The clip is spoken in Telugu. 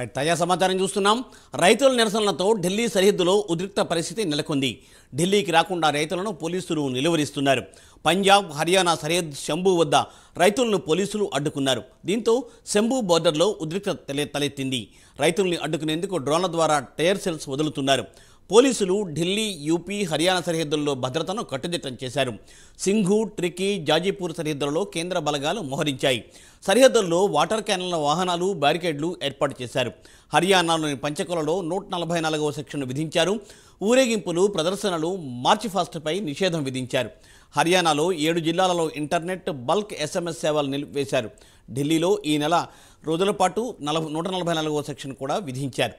రైట్ తాజా సమాచారం చూస్తున్నాం. రైతుల నిరసనలతో ఢిల్లీ సరిహద్దులో ఉద్రిక్త పరిస్థితి నెలకొంది. ఢిల్లీకి రాకుండా రైతులను పోలీసులు నిలువరిస్తున్నారు. పంజాబ్, హర్యానా సరిహద్దు శంభు వద్ద రైతులను పోలీసులు అడ్డుకున్నారు. దీంతో శంభు బోర్డర్లో ఉద్రిక్తత తలెత్తింది. రైతుల్ని అడ్డుకునేందుకు డ్రోన్ల ద్వారా టైర్ సెల్స్ వదులుతున్నారు. పోలీసులు ఢిల్లీ, యూపీ, హర్యానా సరిహద్దుల్లో భద్రతను కట్టుదిట్టం చేశారు. సింఘు, ట్రికీ, జాజీపూర్ సరిహద్దులలో కేంద్ర బలగాలు మోహరించాయి. సరిహద్దుల్లో వాటర్ క్యాన్ల వాహనాలు, బ్యారికేడ్లు ఏర్పాటు చేశారు. హర్యానాలోని పంచకులలో 144వ సెక్షన్ విధించారు. ఊరేగింపులు, ప్రదర్శనలు, మార్చి ఫాస్ట్పై నిషేధం విధించారు. హర్యానాలో 7 జిల్లాలలో ఇంటర్నెట్, బల్క్ SMS సేవలు నిలిపివేశారు. ఢిల్లీలో ఈ నెల రోజుల పాటు 144వ సెక్షన్ కూడా విధించారు.